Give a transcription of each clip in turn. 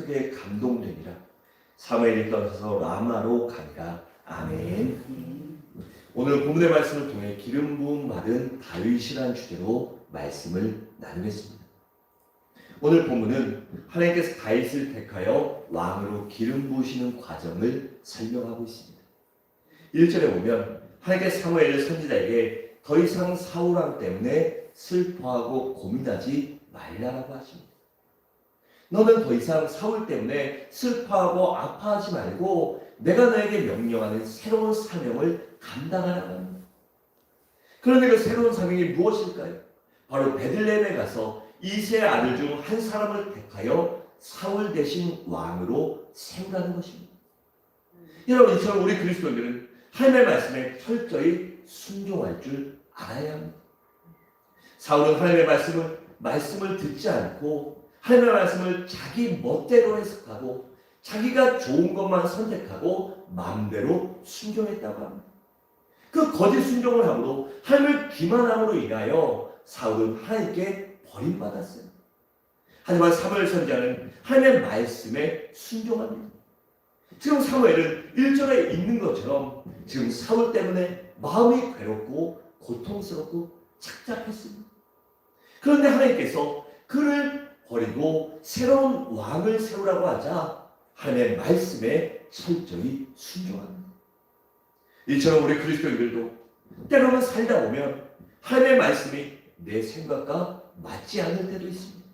크게 감동되니라. 사무엘이 떠나서 라마로 가니라. 아멘. 오늘 본문의 말씀을 통해 기름 부음 받은 다윗이라는 주제로 말씀을 나누겠습니다. 오늘 본문은 하나님께서 다윗을 택하여 왕으로 기름 부으시는 과정을 설명하고 있습니다. 1절에 보면 하나님께서 사무엘 선지자에게 더 이상 사울왕 때문에 슬퍼하고 고민하지 말라라고 하십니다. 너는 더 이상 사울 때문에 슬퍼하고 아파하지 말고 내가 너에게 명령하는 새로운 사명을 감당하라고 합니다. 그런데 그 새로운 사명이 무엇일까요? 바로 베들레헴에 가서 이새의 아들 중 한 사람을 택하여 사울 대신 왕으로 세우라는 것입니다. 여러분, 이처럼 우리 그리스도인들은 하나님의 말씀에 철저히 순종할 줄 알아야 합니다. 사울은 하나님의 말씀을 듣지 않고 하나님의 말씀을 자기 멋대로 해석하고 자기가 좋은 것만 선택하고 마음대로 순종했다고 합니다. 그 거짓 순종을 함으로 하나님을 기만함으로 인하여 사울은 하나님께 버림받았어요. 하지만 사무엘 선지자는 하나님의 말씀에 순종합니다. 지금 사무엘은 1절에 있는 것처럼 지금 사울 때문에 마음이 괴롭고 고통스럽고 착잡했습니다. 그런데 하나님께서 그를 버리고 새로운 왕을 세우라고 하자 하나님의 말씀에 철저히 순종합니다. 이처럼 우리 그리스도인들도 때로는 살다 보면 하나님의 말씀이 내 생각과 맞지 않을 때도 있습니다.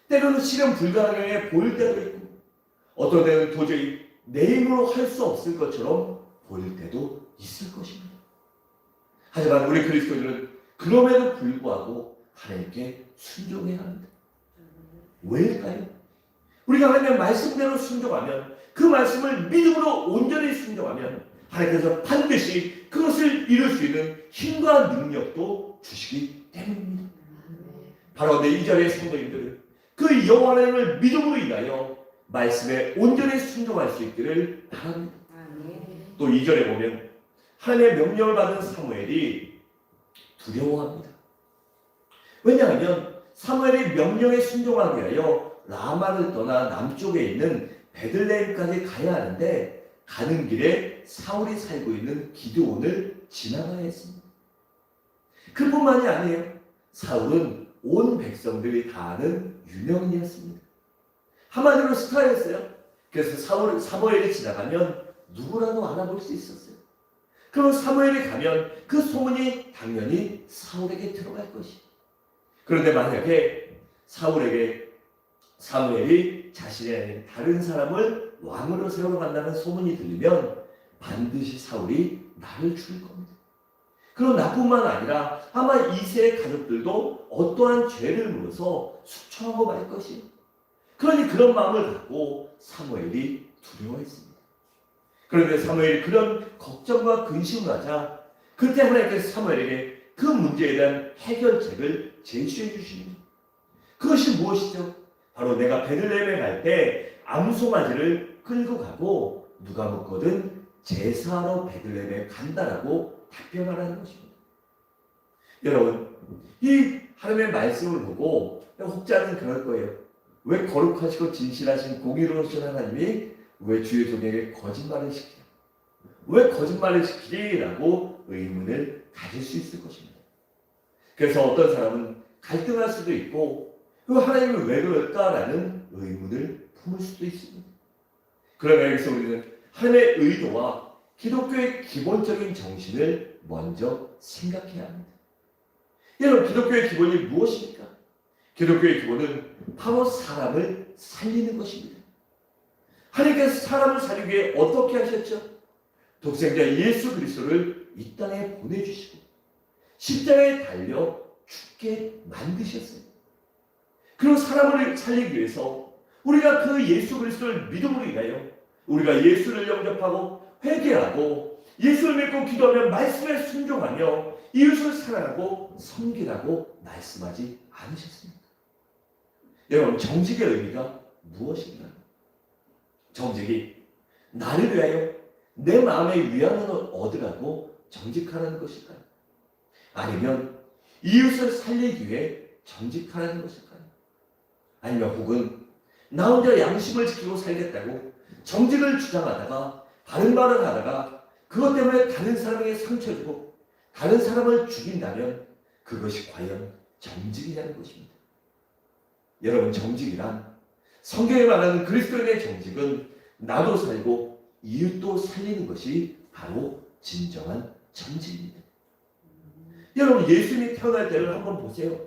때로는 실현 불가능해 보일 때도 있고 어떤 때는 도저히 내 힘으로 할 수 없을 것처럼 보일 때도 있을 것입니다. 하지만 우리 그리스도인들은 그럼에도 불구하고 하나님께 순종해야 합니다. 왜일까요? 우리가 하나님의 말씀대로 순종하면, 그 말씀을 믿음으로 온전히 순종하면 하나님께서 반드시 그것을 이룰 수 있는 힘과 능력도 주시기 때문입니다. 바로 내 2절의 성도님들은 그 여호와 하나님을 믿음으로 인하여 말씀에 온전히 순종할 수 있기를 바랍니다. 또 2절에 보면 하나님의 명령을 받은 사무엘이 두려워합니다. 왜냐하면 사무엘이 명령에 순종하기 위하여 라마를 떠나 남쪽에 있는 베들레헴까지 가야 하는데 가는 길에 사울이 살고 있는 기드온을 지나가야 했습니다. 그뿐만이 아니에요. 사울은 온 백성들이 다 아는 유명인이었습니다. 한마디로 스타였어요. 그래서 사무엘이 지나가면 누구라도 알아볼 수 있었어요. 그럼 사무엘이 가면 그 소문이 당연히 사울에게 들어갈 것이에요. 그런데 만약에 사무엘이 자신이 아닌 다른 사람을 왕으로 세우러 간다는 소문이 들리면 반드시 사울이 나를 죽일 겁니다. 그럼 나뿐만 아니라 아마 이새의 가족들도 어떠한 죄를 물어서 숙청하고 말 것이에요. 그러니 그런 마음을 갖고 사무엘이 두려워했습니다. 그런데 사무엘이 그런 걱정과 근심을 하자 그때 하나님께서 사무엘에게 그 문제에 대한 해결책을 제시해 주십니다. 그것이 무엇이죠? 바로 내가 베들레헴에 갈 때 암송아지를 끌고 가고 누가 묻거든 제사하러 베들레헴에 간다라고 답변하라는 것입니다. 여러분, 이 하나님의 말씀을 보고 혹자는 그럴 거예요. 왜 거룩하시고 진실하신 공의로우신 하나님이 왜 주의 종에게 거짓말을 시키냐? 왜 거짓말을 시키리라고 의문을 가질 수 있을 것입니다. 그래서 어떤 사람은 갈등할 수도 있고 그 하나님은 왜 그럴까라는 의문을 품을 수도 있습니다. 그러나 여기서 우리는 하나님의 의도와 기독교의 기본적인 정신을 먼저 생각해야 합니다. 여러분, 기독교의 기본이 무엇입니까? 기독교의 기본은 바로 사람을 살리는 것입니다. 하나님께서 사람을 살리기 위해 어떻게 하셨죠? 독생자 예수 그리스도를 이 땅에 보내주시고 십자가에 달려 죽게 만드셨어요. 그리고 사람을 살리기 위해서 우리가 그 예수 그리스도를 믿음으로 인하여 우리가 예수를 영접하고 회개하고 예수를 믿고 기도하며 말씀에 순종하며 이웃을 사랑하고 섬기라고 말씀하지 않으셨습니까? 여러분, 정직의 의미가 무엇인가요? 정직이 나를 위하여 내 마음의 위안을 얻으라고 정직하라는 것일까요? 아니면 이웃을 살리기 위해 정직하라는 것일까요? 아니면 혹은 나 혼자 양심을 지키고 살겠다고 정직을 주장하다가 바른 말을 하다가 그것 때문에 다른 사람에게 상처 주고 다른 사람을 죽인다면 그것이 과연 정직이냐는 것입니다. 여러분, 정직이란 성경에 말하는 그리스도인의 정직은 나도 살고 이웃도 살리는 것이 바로 진정한 정직입니다. 여러분, 예수님이 태어날 때를 한번 보세요.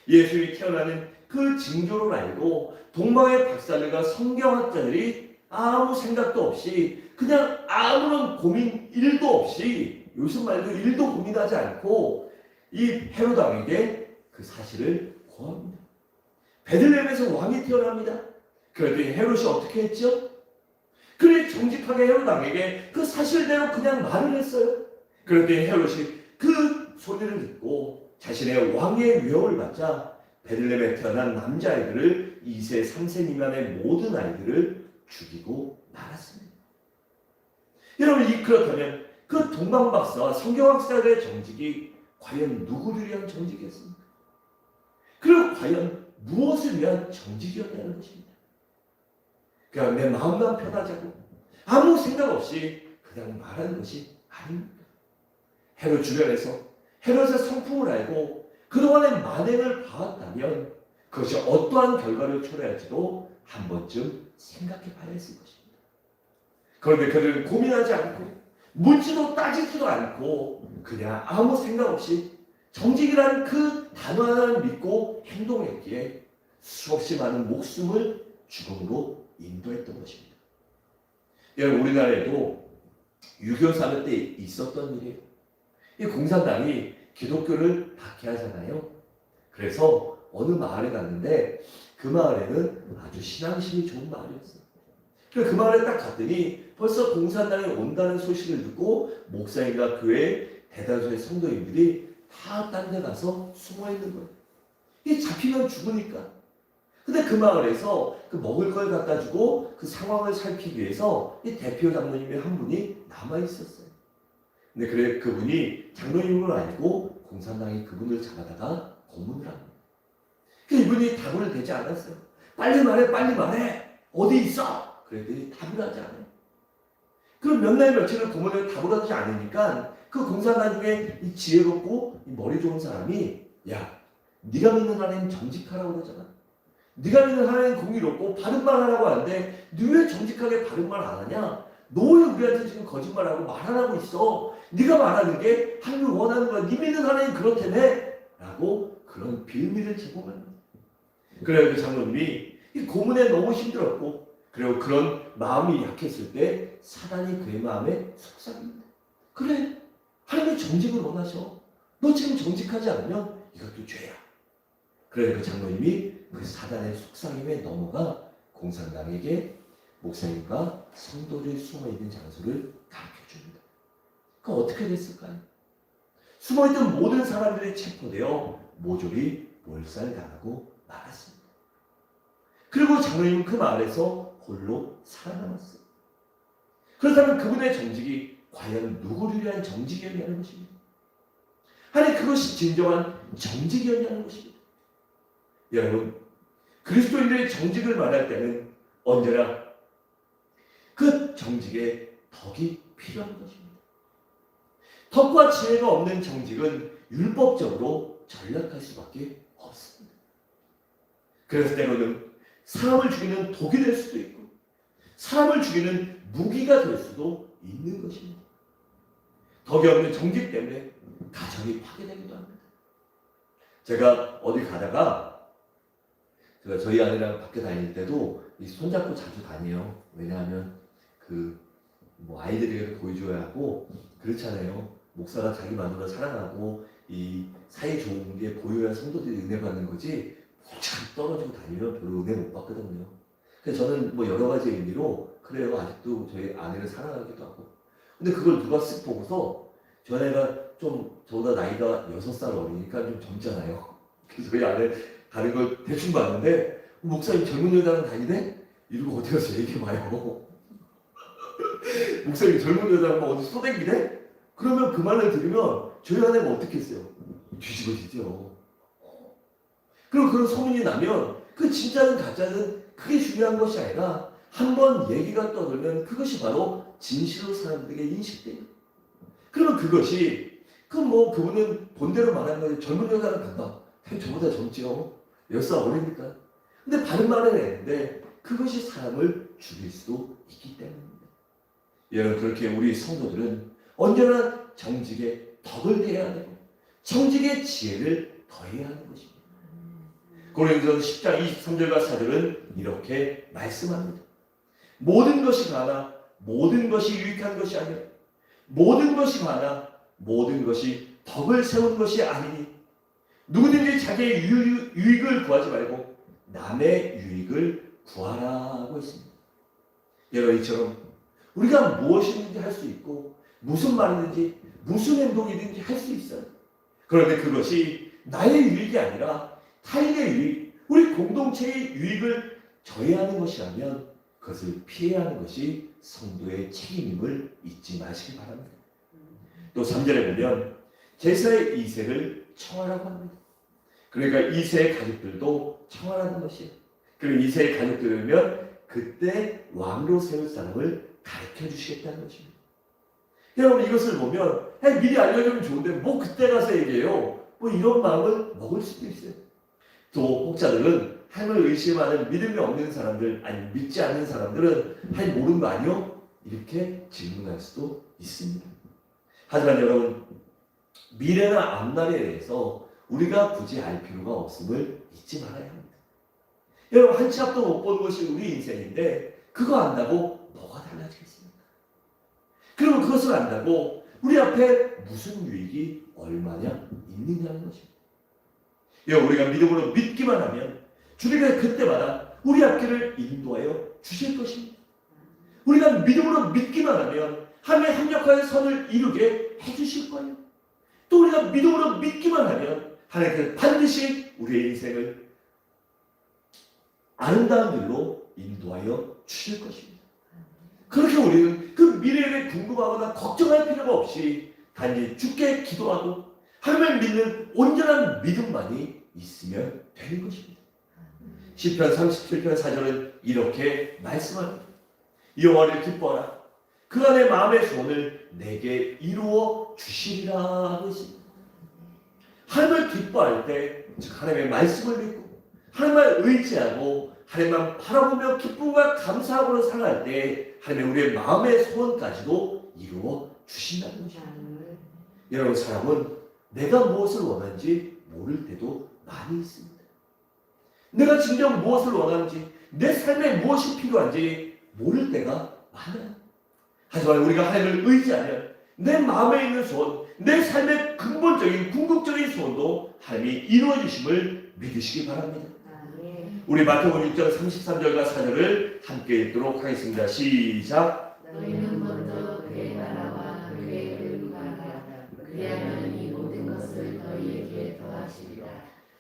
예수님이 태어나는 그 징조를 알고 동방의 박사들과 성경학자들이 아무 생각도 없이 그냥 아무런 고민 1도 없이, 요즘 말도 1도 고민하지 않고 이 헤롯 왕에게 그 사실을 고합니다. 베들레헴에서 왕이 태어납니다. 그랬더니 헤롯이 어떻게 했죠? 그래 정직하게 헤롯 왕에게 그 사실대로 그냥 말을 했어요. 그랬더니 헤롯이 그 소리를 듣고 자신의 왕의 위협을 받자 베들레헴에 태어난 남자아이들을 2세, 3세 미만의 모든 아이들을 죽이고 말았습니다. 여러분, 그렇다면 그 동방박사와 성경학자들의 정직이 과연 누구를 위한 정직이었습니까? 그리고 과연 무엇을 위한 정직이었다는 것입니다. 그냥 내 마음만 편하자고 아무 생각 없이 그냥 말하는 것이 아닙니다. 헤롯 주변에서 헤롯의 성품을 알고 그동안의 만행을 봐왔다면 그것이 어떠한 결과를 초래할지도 한 번쯤 생각해 봐야 했을 것입니다. 그런데 그들은 고민하지 않고 묻지도 따지지도 않고 그냥 아무 생각 없이 정직이라는 그 단어 하나를 믿고 행동했기에 수없이 많은 목숨을 죽음으로 인도했던 것입니다. 여러분, 우리나라에도 6.25 사변 때 있었던 일이에요. 이 공산당이 기독교를 박해하잖아요. 그래서 어느 마을에 갔는데 그 마을에는 아주 신앙심이 좋은 마을이었어요. 그 마을에 딱 갔더니 벌써 공산당이 온다는 소식을 듣고 목사님과 교회 대다수의 성도인들이 다 딴 데 가서 숨어 있는 거예요. 이게 잡히면 죽으니까. 근데 그 마을에서 그 먹을 걸 갖다 주고 그 상황을 살피기 위해서 이 대표 장로님의 한 분이 남아 있었어요. 근데 그래 그분이 장로님을 알고 공산당이 그분을 잡아다가 고문을 합니다. 이분이 답을 대지 않았어요. 빨리 말해, 빨리 말해. 어디 있어? 그랬더니 답을 하지 않아요. 그럼 몇 날 며칠을 고문을 답을 하지 않으니까 그 공산당 중에 이 지혜롭고 이 머리 좋은 사람이 야, 네가 믿는 하나님 정직하라고 그러잖아. 네가 믿는 하나님 공의롭고 바른 말 하라고 하는데 네 왜 정직하게 바른 말 안 하냐? 너 왜 우리한테 지금 거짓말하고 말 안 하고 있어? 네가 말하는 게 하나님을 원하는 거야. 네 믿는 하나님 그렇다며? 라고 그런 빌미를 제공하는 거예요. 그래서 그 장로님이 이 고문에 너무 힘들었고 그리고 그런 마음이 약했을 때 사단이 그의 마음에 속삭입니다. 그래, 하나님이 정직을 원하셔. 너 지금 정직하지 않으면 이것도 죄야. 그래서 그 장로님이 그 사단의 속삭임에 넘어가 공산당에게 목사님과 성도들이 숨어있는 장소를 가르쳐줍니다. 그럼 어떻게 됐을까요? 숨어있던 모든 사람들이 체포되어 모조리 몰살당하고 말았습니다. 그리고 장로님은 그 마을에서 홀로 살아남았어요. 그렇다면 그분의 정직이 과연 누구를 위한 정직이었냐는 것입니다. 아니 그것이 진정한 정직이었냐는 것입니다. 여러분, 그리스도인들의 정직을 말할 때는 언제나 그 정직에 덕이 필요한 것입니다. 덕과 지혜가 없는 정직은 율법적으로 전락할 수밖에 없습니다. 그래서 때로는 사람을 죽이는 독이 될 수도 있고 사람을 죽이는 무기가 될 수도 있는 것입니다. 덕이 없는 정직 때문에 가정이 파괴되기도 합니다. 제가 어디 가다가 제가 저희 아내랑 밖에 다닐 때도 이 손잡고 자주 다녀요. 왜냐하면 뭐 아이들에게 보여줘야 하고 그렇잖아요. 목사가 자기 마누라 사랑하고 이 사이 좋은 게 보여야 성도들이 은혜 받는 거지. 참 떨어지고 다니면 별로 은혜 못 받거든요. 그래서 저는 뭐 여러 가지 의미로 그래요. 아직도 저희 아내를 사랑하기도 하고. 근데 그걸 누가 쓱 보고서 저 아내가 좀 저보다 나이가 6살 어리니까 좀 젊잖아요. 그래서 저희 아내 다른 걸 대충 봤는데 목사님 젊은 여자는 다니네? 이러고 어디 가서 얘기해봐요. 목사님 젊은 여자는 어디 소대기네? 그러면 그 말을 들으면 저희 아내가 어떻게 했어요? 뒤집어지죠. 그리고 그런 소문이 나면 그 진짜는 가짜는 그게 중요한 것이 아니라 한번 얘기가 떠들면 그것이 바로 진실로 사람들에게 인식돼요. 그러면 그것이 그분은 본대로 말하는 거예요. 젊은 여자를 간다. 저보다 젊지요. 10살 어리니까. 근데 바른 말을 했는데 그것이 사람을 죽일 수도 있기 때문입니다. 여러분, 그렇게 우리 성도들은 언제나 정직에 덕을 대해야 되고 정직의 지혜를 더해야 하는 것입니다. 고린도전서 10장 23절과 4절은 이렇게 말씀합니다. 모든 것이 가나 모든 것이 유익한 것이 아니라 모든 것이 가나 모든 것이 덕을 세운 것이 아니니 누구든지 자기의 유익을 구하지 말고 남의 유익을 구하라고 했습니다. 여러분, 이처럼 우리가 무엇이든지 할 수 있고 무슨 말이든지 무슨 행동이든지 할 수 있어요. 그런데 그것이 나의 유익이 아니라 타인의 유익, 우리 공동체의 유익을 저해하는 것이라면 그것을 피해야 하는 것이 성도의 책임임을 잊지 마시기 바랍니다. 또 3절에 보면 제사의 이세를 청하라고 합니다. 그러니까 이세의 가족들도 청하라는 것이에요. 그리고 이세의 가족들이면 그때 왕으로 세울 사람을 가르쳐 주시겠다는 것입니다. 여러분, 이것을 보면 미리 알려주면 좋은데 뭐 그때 가서 얘기해요. 뭐 이런 마음을 먹을 수도 있어요. 또 혹자들은 하나님을 의심하는 믿음이 없는 사람들, 아니 믿지 않는 사람들은 하나님 모르는 거 아니요? 이렇게 질문할 수도 있습니다. 하지만 여러분, 미래나 앞날에 대해서 우리가 굳이 알 필요가 없음을 잊지 말아야 합니다. 여러분, 한 치 앞도 못 보는 것이 우리 인생인데 그거 안다고 뭐가 달라지겠습니까? 그러면 그것을 안다고 우리 앞에 무슨 유익이 얼마냐 있느냐는 것입니다. 여러분, 우리가 믿음으로 믿기만 하면 주님께서 그때마다 우리 앞길을 인도하여 주실 것입니다. 우리가 믿음으로 믿기만 하면 하나님의 합력하여 선을 이루게 해주실 거예요. 또 우리가 믿음으로 믿기만 하면 하나님께서 반드시 우리의 인생을 아름다운 길로 인도하여 주실 것입니다. 그렇게 우리는 그 미래를 궁금하거나 걱정할 필요가 없이 단지 주께 기도하고 하나님을 믿는 온전한 믿음만이 있으면 되는 것입니다. 시편 37편 4절은 이렇게 말씀합니다. 여호와를 기뻐하라. 그 안에 마음의 소원을 내게 이루어 주시리라 하고 있습니다. 하나님을 기뻐할 때, 즉 하나님의 말씀을 믿고 하나님을 의지하고 하나님만 바라보며 기쁨과 감사함으로 살아갈 때 하나님의 우리의 마음의 소원까지도 이루어 주신다는 것입니다. 여러분, 사람은 내가 무엇을 원하는지 모를 때도 많이 있습니다. 내가 진정 무엇을 원하는지, 내 삶에 무엇이 필요한지 모를 때가 많아요. 하지만 우리가 하나님을 의지하면 내 마음에 있는 소원, 내 삶의 근본적인 궁극적인 소원도 하나님이 이루어주심을 믿으시기 바랍니다. 우리 마태복음 6장 33절과 4절을 함께 읽도록 하겠습니다. 시작. 너희는 먼저 그의 나라와 그의 의를 구하라. 그리하면 이 모든 것을 너희에게 더하시리라.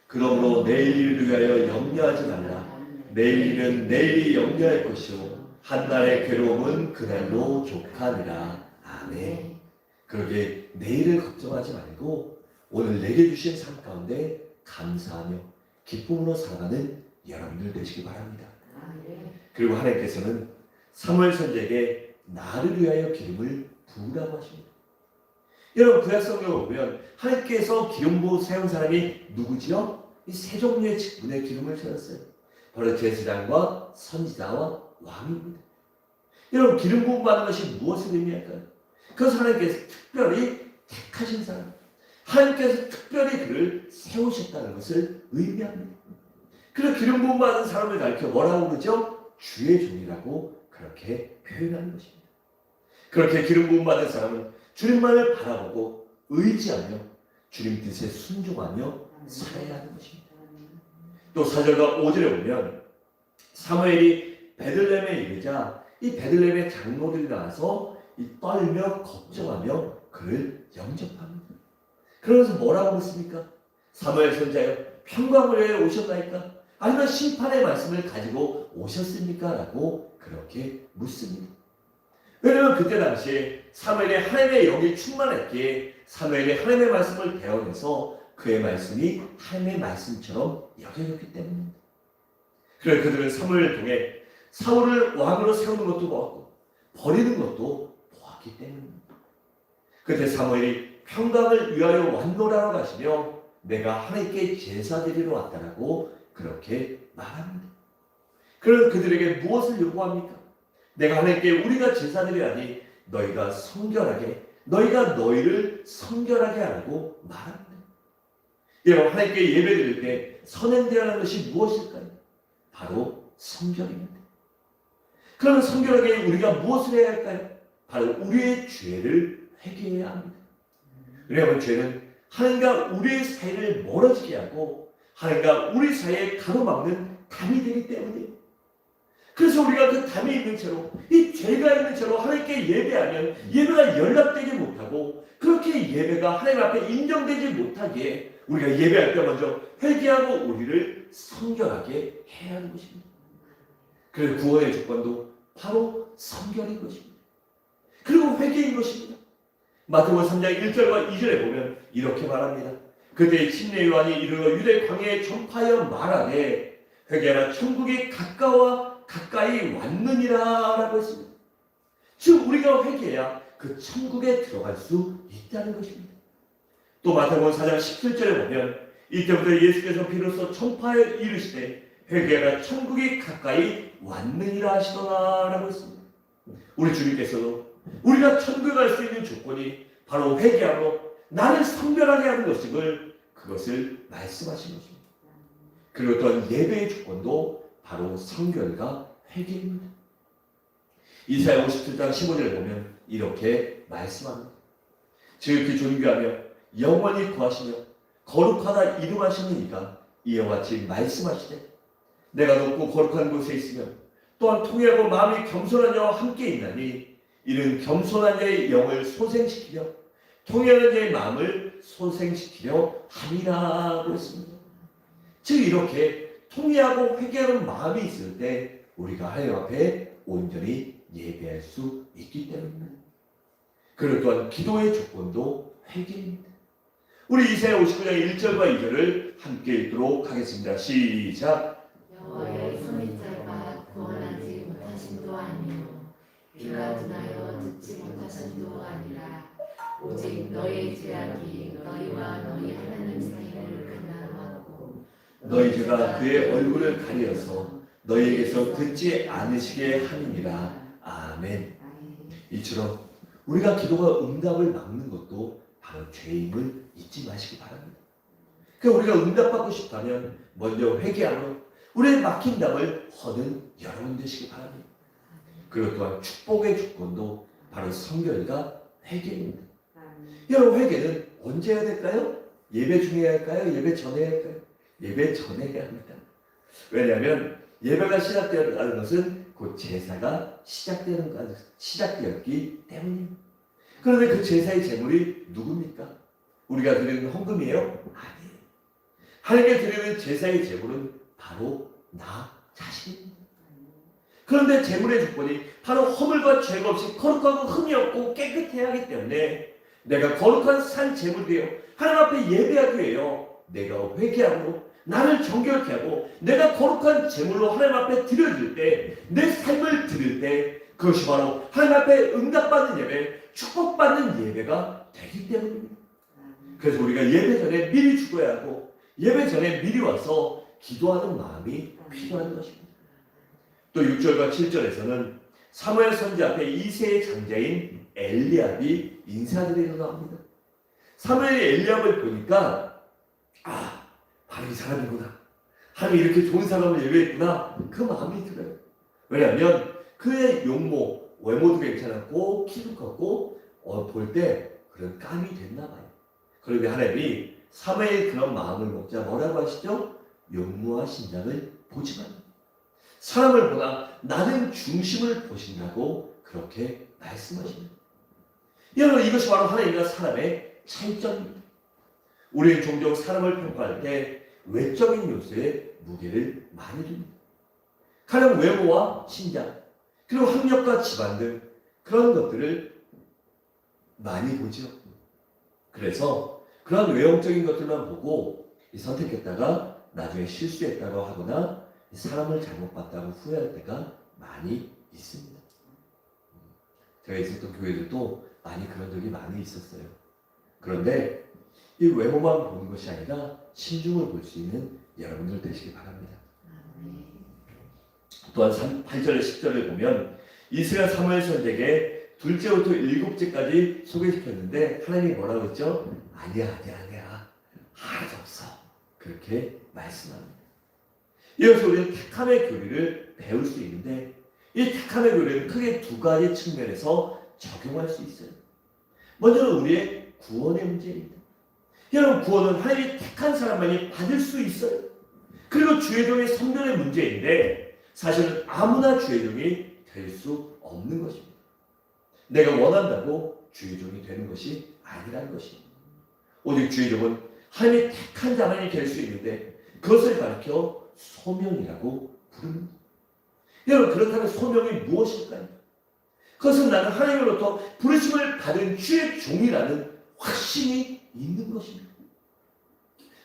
그러므로 내일 일을 위하여 염려하지 말라. 내일 일은 내일이 염려할 것이요 한 날의 괴로움은 그날로 족하니라. 아멘. 그러게 내일을 걱정하지 말고 오늘 내게 주신 삶 가운데 감사하며 기쁨으로 살아가는 여러분들 되시기 바랍니다. 그리고 하나님께서는 사무엘 선지자에게 나를 위하여 기름을 부으라고 하십니다. 여러분, 구약 성경을 보면 하나님께서 기름 부어 세운 사람이 누구지요? 이 세 종류의 직분에 기름을 세웠어요. 바로 제사장과 선지자와 왕입니다. 여러분, 기름 부음 받는 것이 무엇을 의미할까요? 그것은 하나님께서 특별히 택하신 사람, 하나님께서 특별히 그를 세우셨다는 것을 의미합니다. 그래서 기름 부음 받은 사람을 가리켜 뭐라고 그러죠? 주의 종이라고 그렇게 표현하는 것입니다. 그렇게 기름 부음 받은 사람은 주님만을 바라보고 의지하며 주님 뜻에 순종하며 살아야 하는 것입니다. 또 4절과 5절에 보면 사무엘이 베들레헴에 이르자 이 베들레헴의 장로들이 나와서 떨며 걱정하며 그를 영접합니다. 그러면서 뭐라고 묻습니까? 사무엘 선지자여, 평강을 위해 오셨나이까? 아니면 심판의 말씀을 가지고 오셨습니까? 라고 그렇게 묻습니다. 왜냐하면 그때 당시에 사무엘이 하나님의 영이 충만했기에 사무엘이 하나님의 말씀을 대언해서 그의 말씀이 하나님의 말씀처럼 여겨졌기 때문입니다. 그래 그들은 사무엘을 통해 사울을 왕으로 세우는 것도 보았고 버리는 것도 보았기 때문입니다. 그때 사무엘이 평강을 위하여 왔노라고 하시며 내가 하나님께 제사 드리러 왔다라고 그렇게 말합니다. 그럼 그들에게 무엇을 요구합니까? 내가 하나님께 우리가 제사 드려야니 너희가 성결하게 너희가 너희를 성결하게 하라고 말합니다. 여러분 하나님께 예배 드릴 때 선행되어야 하는 것이 무엇일까요? 바로 성결입니다. 그러면 성결하게 우리가 무엇을 해야 할까요? 바로 우리의 죄를 회개해야 합니다. 왜냐하면 죄는 하나님과 우리의 사이를 멀어지게 하고 하나님과 우리 사이에 가로막는 담이 되기 때문이에요. 그래서 우리가 그 담이 있는 채로 이 죄가 있는 채로 하나님께 예배하면 예배가 연락되지 못하고 그렇게 예배가 하나님 앞에 인정되지 못하기에 우리가 예배할 때 먼저 회개하고 우리를 성결하게 해야 하는 것입니다. 그래서 구원의 조건도 바로 성결인 것입니다. 그리고 회개인 것입니다. 마태복음 3장 1절과 2절에 보면 이렇게 말합니다. 그때 침례 요한이 이르러 유대 광야에 전파하여 말하되 회개하라 천국이 가까이 왔느니라 라고 했습니다. 즉 우리가 회개해야 그 천국에 들어갈 수 있다는 것입니다. 또 마태복음 4장 17절에 보면 이때부터 예수께서 비로소 전파하여 이르시되 회개하라 천국이 가까이 왔느니라 하시더라 라고 했습니다. 우리 주님께서도 우리가 천국에 갈 수 있는 조건이 바로 회개하고 나를 성별하게 하는 것임을 그것을 말씀하신 것입니다. 그리고 또한 예배의 조건도 바로 성결과 회개입니다. 이사야 57장 15절에 보면 이렇게 말씀합니다. 지극히 존귀하며 영원히 구하시며 거룩하다 이름하시는 이가 이와 같이 말씀하시되 내가 높고 거룩한 곳에 있으며 또한 통회하고 마음이 겸손한 자와 함께 있나니 이는 겸손한 자의 영을 소생시키며 통회하는 자의 마음을 소생시키려 함이라고 했습니다. 즉 이렇게 통회하고 회개하는 마음이 있을 때 우리가 하나님 앞에 온전히 예배할 수 있기 때문입니다. 그리고 또한 기도의 조건도 회개입니다. 우리 이사야 59장 1절과 2절을 함께 읽도록 하겠습니다. 시작. 여호와의 손이 짧아 구원하지 못하심도 아니요 귀가 둔하여 듣지 못하심도 아니라 오직 너의 죄악이 너희와 너희 하나님 사이를 가나하고 너희 죄가 그의 얼굴을 가리어서 너희에게서 듣지 않으시게 함이니라. 아멘. 이처럼 우리가 기도가 응답을 막는 것도 바로 죄임을 잊지 마시기 바랍니다. 그러니까 우리가 응답받고 싶다면 먼저 회개하며 우리의 막힌 담을 허는 여러분 되시기 바랍니다. 그리고 또한 축복의 조건도 바로 성결과 회개입니다. 여러분 회개는 언제 해야 될까요? 예배 중에 해야 할까요? 예배 전에 해야 할까요? 예배 전에 해야 합니다. 왜냐하면 예배가 시작되었다는 것은 곧 제사가 시작되었기 때문입니다. 그런데 그 제사의 제물이 누굽니까? 우리가 드리는 헌금이에요? 아니에요. 하나님께 드리는 제사의 제물은 바로 나 자신입니다. 그런데 제물의 조건이 바로 허물과 죄가 없이 거룩하고 흠이 없고 깨끗해야 하기 때문에 내가 거룩한 산 제물이에요. 하나님 앞에 예배하기 위해요. 내가 회개하고 나를 정결케 하고 내가 거룩한 제물로 하나님 앞에 드려질 때 내 삶을 드릴 때 그것이 바로 하나님 앞에 응답받는 예배, 축복받는 예배가 되기 때문입니다. 그래서 우리가 예배 전에 미리 죽어야 하고 예배 전에 미리 와서 기도하는 마음이 필요한 것입니다. 또 6절과 7절에서는 사무엘 선지 앞에 2세의 장자인 엘리압이 인사드리러 나옵니다. 사무엘이 엘리압을 보니까 바로 이 사람이구나. 하나님이 이렇게 좋은 사람을 예배했구나. 그 마음이 들어요. 왜냐하면 그의 용모, 외모도 괜찮았고 키도 컸고 볼 때 그런 깜이 됐나 봐요. 그런데 하나님이 사무엘의 그런 마음을 먹자 뭐라고 하시죠? 용모와 신장을 보지 마. 사람을 보나 나는 중심을 보신다고 그렇게 말씀하십니다. 여러분 이것이 바로 하나님과 사람의 차이점입니다. 우리는 종종 사람을 평가할 때 외적인 요소에 무게를 많이 둡니다. 가령 외모와 신장, 그리고 학력과 집안 등 그런 것들을 많이 보죠. 그래서 그런 외형적인 것들만 보고 선택했다가 나중에 실수했다고 하거나 사람을 잘못 봤다고 후회할 때가 많이 있습니다. 제가 있었던 교회들도 많이 그런 적이 많이 있었어요. 그런데 이 외모만 보는 것이 아니라 신중을 볼 수 있는 여러분들 되시기 바랍니다. 또한 8절에 10절을 보면 이스라엘 사무엘 선지자에게 둘째부터 일곱째까지 소개시켰는데 하나님이 뭐라고 했죠? 아니야 하나도 없어. 그렇게 말씀합니다. 이어서 우리는 택함의 교리를 배울 수 있는데 이 택함의 교리는 크게 두 가지 측면에서 적용할 수 있어요. 먼저는 우리의 구원의 문제입니다. 여러분, 구원은 하나님이 택한 사람만이 받을 수 있어요. 그리고 주의종의 선별의 문제인데 사실은 아무나 주의종이 될 수 없는 것입니다. 내가 원한다고 주의종이 되는 것이 아니라는 것입니다. 오직 주의종은 하나님이 택한 자만이 될 수 있는데 그것을 가르쳐 소명이라고 부릅니다. 여러분, 그렇다면 소명이 무엇일까요? 그것은 나는 하나님으로부터 부르심을 받은 주의 종이라는 확신이 있는 것입니다.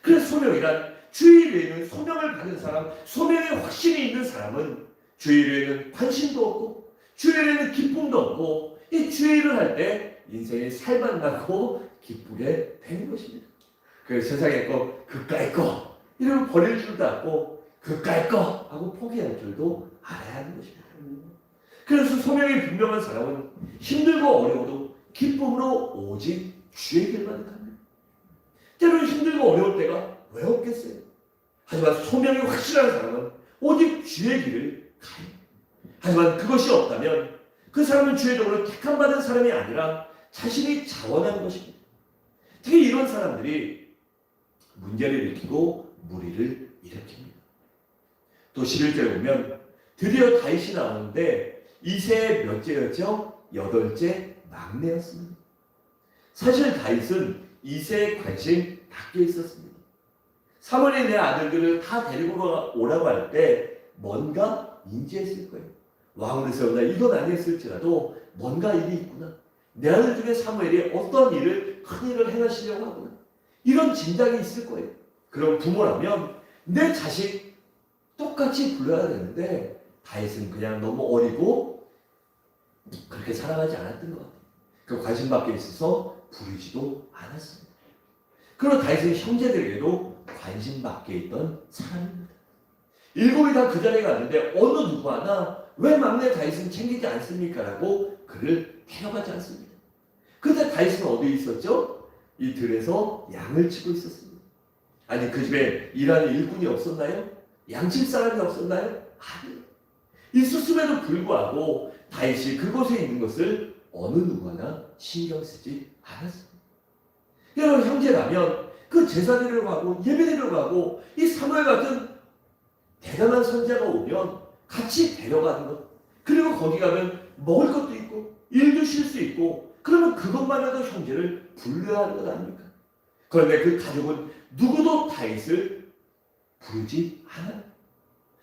그래서 소명이란 주의 일에는 소명을 받은 사람, 소명의 확신이 있는 사람은 주의 일에는 관심도 없고 주의 일에는 기쁨도 없고 이 주의 일을 할 때 인생이 살만나고 기쁘게 되는 것입니다. 그래서 세상에 거 그까이 거 이러면 버릴 줄도 알고 그까이 거 하고 포기할 줄도 알아야 하는 것입니다. 그래서 소명이 분명한 사람은 힘들고 어려워도 기쁨으로 오직 주의 길만 갑니다. 때로는 힘들고 어려울 때가 왜 없겠어요? 하지만 소명이 확실한 사람은 오직 주의 길을 가요. 하지만 그것이 없다면 그 사람은 주의 종으로 택함받은 사람이 아니라 자신이 자원하는 것입니다. 특히 이런 사람들이 문제를 일으키고 무리를 일으킵니다. 또 11절에 보면 드디어 다윗이 나오는데 이세의 몇째였죠? 8째 막내였습니다. 사실 다윗은 이세의 관심 밖에 있었습니다. 사무엘이 내 아들들을 다 데리고 오라고 할 때 뭔가 인지했을 거예요. 왕으로 세운다 이건 아니었을지라도 뭔가 일이 있구나. 내 아들 중에 사무엘이 어떤 일을 큰 일을 행하시려고 하구나. 이런 짐작이 있을 거예요. 그럼 부모라면 내 자식 똑같이 불러야 되는데 다윗은 그냥 너무 어리고 그렇게 사랑하지 않았던 것 같아요. 그 관심 밖에 있어서 부르지도 않았습니다. 그리고 다윗은 형제들에게도 관심 밖에 있던 사람입니다. 7이 다 그 자리에 갔는데 어느 누구 하나 왜 막내 다윗은 챙기지 않습니까? 라고 그를 데려가지 않습니다. 그런데 다윗은 어디에 있었죠? 이 들에서 양을 치고 있었습니다. 아니 그 집에 일하는 일꾼이 없었나요? 양칠 사람이 없었나요? 아니요. 있었음에도 불구하고 다윗이 그곳에 있는 것을 어느 누구 하나 신경 쓰지 않았습니다. 여러분, 형제라면 그 제사 드리러 가고 예배 드리러 가고 이 사무엘 같은 대단한 선지자가 오면 같이 데려가는 것, 그리고 거기 가면 먹을 것도 있고 일도 쉴 수 있고 그러면 그것만으로도 형제를 불러야 하는 것 아닙니까? 그런데 그 가족은 누구도 다윗을 부르지 않아요.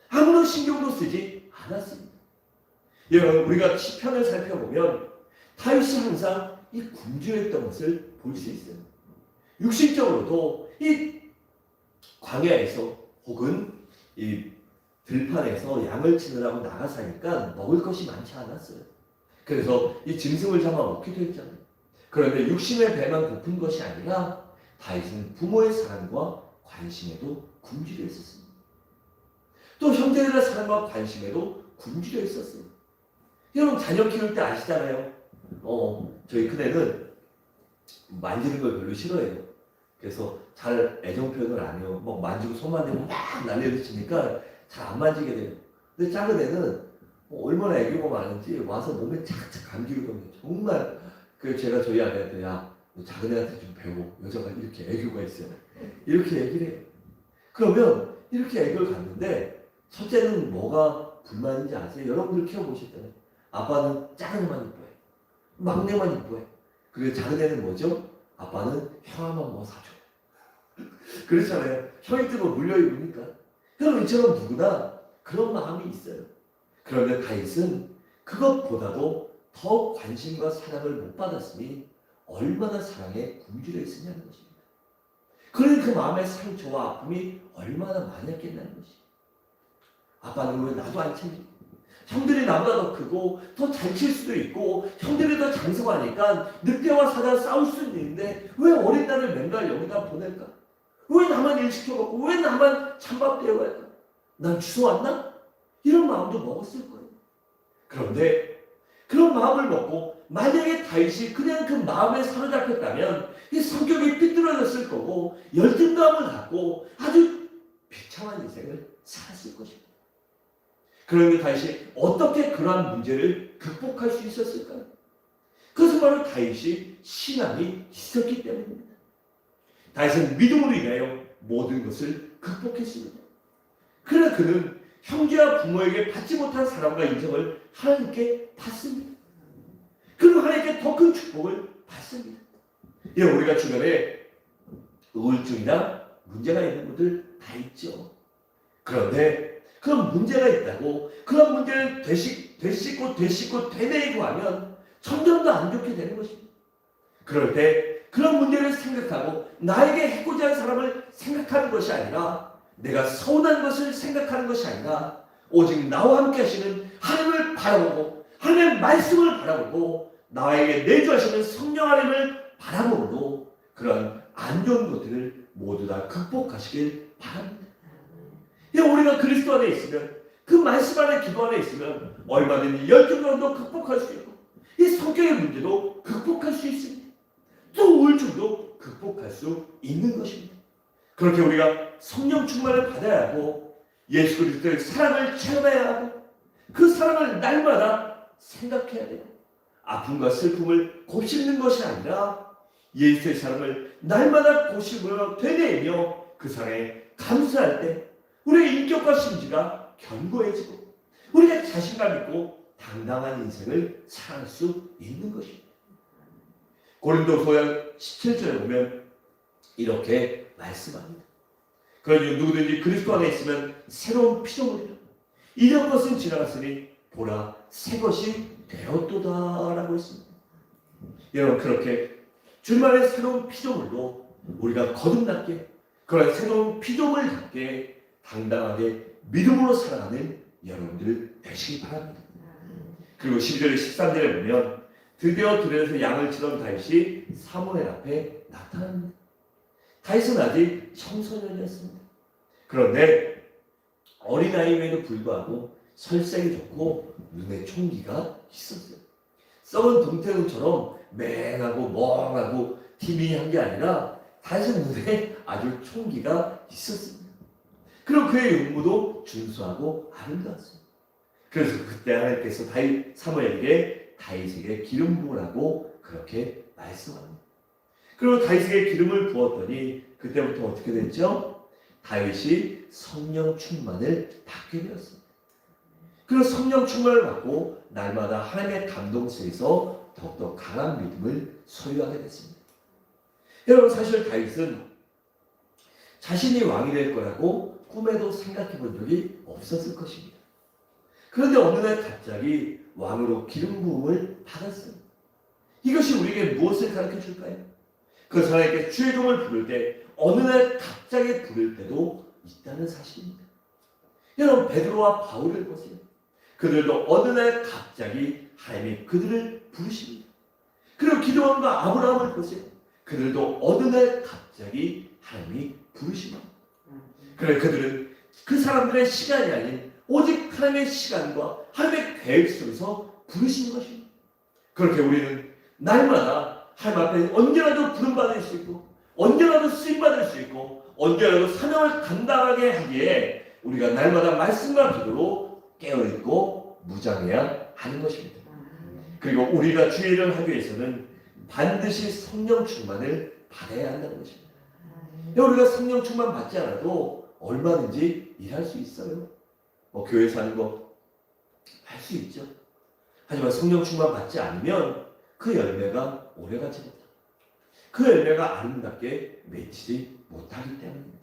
아무런 신경도 쓰지 않았습니다. 여러분, 우리가 시편을 살펴보면 다윗은 항상 이 굶주렸던 것을 볼 수 있어요. 육신적으로도 이 광야에서 혹은 이 들판에서 양을 치느라고 나가 사니까 먹을 것이 많지 않았어요. 그래서 이 짐승을 잡아 먹기도 했잖아요. 그런데 육신의 배만 고픈 것이 아니라 다윗은 부모의 사랑과 관심에도 굶주려 있었습니다. 또 형제들의 사랑과 관심에도 굶주려 있었어요. 여러분, 자녀 키울 때 아시잖아요. 저희 큰애는 만지는 걸 별로 싫어해요. 그래서 잘 애정 표현을 안 해요. 막 만지고 손 만지고 막 난리를 치니까 잘 안 만지게 돼요. 근데 작은 애는 얼마나 애교가 많은지 와서 몸에 착착 감기거든요. 정말. 그래서 제가 저희 아내한테 야, 너 작은 애한테 좀 배워. 여자가 이렇게 애교가 있어요. 이렇게 얘기를 해요. 그러면 이렇게 애교를 갖는데 첫째는 뭐가 불만인지 아세요? 여러분들 키워보실 때는 아빠는 작은 애만 이뻐해. 막내만 이뻐해. 그리고 작은 애는 뭐죠? 아빠는 형 하나 뭐 사줘. 그렇잖아요. 형이 뜨고 물려입으니까. 그럼 이처럼 누구나 그런 마음이 있어요. 그런데 다윗은 그것보다도 더 관심과 사랑을 못 받았으니 얼마나 사랑에 굶주려 있으냐는 것입니다. 그러니 그 마음의 상처와 아픔이 얼마나 많았겠냐는 것입니다. 아빠는 왜 나도 안 챙겨? 형들이 나보다 더 크고 더 잘 칠 수도 있고 형들이 더 장성하니까 늑대와 사자 싸울 수 있는데 왜 어린 딸을 맨날 여기다 보낼까? 왜 나만 일 시켜갖고 왜 나만 찬밥 데워야 할까? 난 주워왔나? 이런 마음도 먹었을 거예요. 그런데 그런 마음을 먹고 만약에 다윗이 그냥 그 마음에 사로잡혔다면 이 성격이 삐뚤어졌을 거고 열등감을 갖고 아주 비참한 인생을 살았을 것입니다. 그런데 다윗이 어떻게 그러한 문제를 극복할 수 있었을까요? 그것은 바로 다윗이 신앙이 있었기 때문입니다. 다윗은 믿음으로 인하여 모든 것을 극복했습니다. 그러나 그는 형제와 부모에게 받지 못한 사랑과 인정을 하나님께 받습니다. 그리고 하나님께 더 큰 축복을 받습니다. 예, 우리가 주변에 우울증이나 문제가 있는 분들 다 있죠. 그런데 그런 문제가 있다고 그런 문제를 되씹고 되뇌이고 하면 점점 더 안 좋게 되는 것입니다. 그럴 때 그런 문제를 생각하고 나에게 해코지 한 사람을 생각하는 것이 아니라 내가 서운한 것을 생각하는 것이 아니라 오직 나와 함께 하시는 하나님을 바라보고 하나님의 말씀을 바라보고 나에게 내주하시는 성령 하나님을 바라보고 그런 안 좋은 것들을 모두 다 극복하시길 바랍니다. 우리가 그리스도 안에 있으면 그 말씀 안에 기도 안에 있으면 얼마든지 열등감도 극복할 수 있고 이 성격의 문제도 극복할 수 있습니다. 또 우울증도 극복할 수 있는 것입니다. 그렇게 우리가 성령 충만을 받아야 하고 예수 그리스도의 사랑을 체험해야 하고 그 사랑을 날마다 생각해야 되고 아픔과 슬픔을 곱씹는 것이 아니라 예수의 사랑을 날마다 곱씹으며 되뇌이며 그 사랑에 감사할 때 우리의 인격과 심지가 견고해지고 우리가 자신감 있고 당당한 인생을 살아갈 수 있는 것입니다. 고린도서 17절에 보면 이렇게 말씀합니다. 그러니 누구든지 그리스도 안에 있으면 새로운 피조물이라 이전 것은 지나갔으니 보라 새 것이 되었도다라고 했습니다. 여러분 그렇게 주님만의 새로운 피조물로 우리가 거듭났게 그런 새로운 피조물답게 당당하게 믿음으로 살아가는 여러분들 되시기 바랍니다. 그리고 12절 13절에 보면 드디어 들에서 양을 치던 다윗이 사무엘 앞에 나타납니다. 다윗은 아직 청소년이었습니다. 그런데 어린아이임에도 불구하고 설색이 좋고 눈에 총기가 있었어요. 썩은 동태눈처럼 맹하고 멍하고 희미한 게 아니라 다윗의 눈에 아주 총기가 있었습니다. 그리고 그의 용모도 준수하고 아름다웠습니다. 그래서 그때 하나님께서 사무엘에게 다윗에게 기름 부음을 하고 그렇게 말씀합니다. 그리고 다윗에게 기름을 부었더니 그때부터 어떻게 됐죠? 다윗이 성령 충만을 받게 되었습니다. 그리고 성령 충만을 받고 날마다 하나님의 감동 속에서 더욱더 강한 믿음을 소유하게 됐습니다. 여러분 사실 다윗은 자신이 왕이 될 거라고 꿈에도 생각해 본 적이 없었을 것입니다. 그런데 어느 날 갑자기 왕으로 기름 부음을 받았어요. 이것이 우리에게 무엇을 가르쳐 줄까요? 그 하나님께 주의 이름을 부를 때 어느 날 갑자기 부를 때도 있다는 사실입니다. 여러분 베드로와 바울을 보세요. 그들도 어느 날 갑자기 하나님이 그들을 부르십니다. 그리고 기도원과 아브라함을 보세요. 그들도 어느 날 갑자기 하나님이 부르십니다. 그래 그들은 그 사람들의 시간이 아닌 오직 하나님의 시간과 하나님의 계획 속에서 부르시는 것입니다. 그렇게 우리는 날마다 하나님 앞에 언제라도 부름받을 수 있고 언제라도 쓰임받을 수 있고 언제라도 사명을 감당하게 하기에 우리가 날마다 말씀과 기도로 깨어있고 무장해야 하는 것입니다. 그리고 우리가 주의 일을 하기 위해서는 반드시 성령 충만을 받아야 한다는 것입니다. 우리가 성령 충만 받지 않아도 얼마든지 일할 수 있어요. 교회에서 하는 거 할 수 있죠. 하지만 성령 충만 받지 않으면 그 열매가 오래가지 못합니다. 그 열매가 아름답게 맺히지 못하기 때문입니다.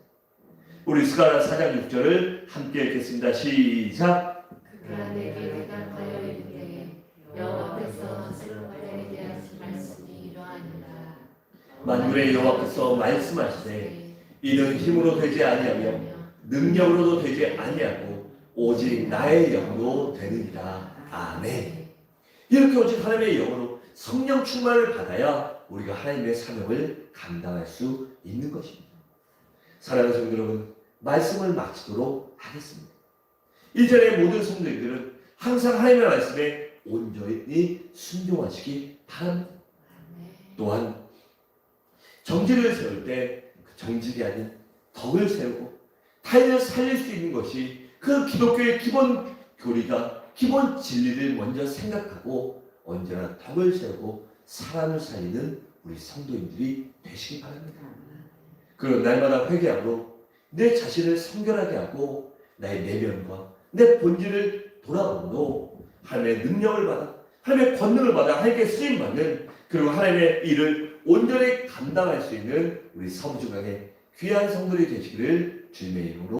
우리 스가랴 4장 6절을 함께 읽겠습니다. 시작. 그가 내게 대답하여 이르되 여호와께서 스가랴에 대한 말씀이 이러하니라. 만군의 여호와께서 말씀하시되 이는 힘으로 되지 아니하며 능력으로도 되지 아니하고 오직 나의 영으로 되느니라. 아멘. 이렇게 오직 하나님의 영으로 성령 충만을 받아야 우리가 하나님의 사명을 감당할 수 있는 것입니다. 사랑하는 성도 여러분, 말씀을 마치도록 하겠습니다. 이전에 모든 성도들은 항상 하나님의 말씀에 온전히 순종하시기 바랍니다. 또한 정직을 세울 때 그 정직이 아닌 덕을 세우고 타인을 살릴 수 있는 것이 그 기독교의 기본 교리가, 기본 진리를 먼저 생각하고 언제나 덕을 세우고 사람을 살리는 우리 성도님들이 되시기 바랍니다. 그런 날마다 회개하고 내 자신을 성결하게 하고 나의 내면과 내 본질을 돌아보므로 하나님의 능력을 받아, 하나님의 권능을 받아 하나님께 쓰임받는, 그리고 하나님의 일을 온전히 감당할 수 있는 우리 서부중앙의 귀한 성도들이 되시기를 주님의 이름으로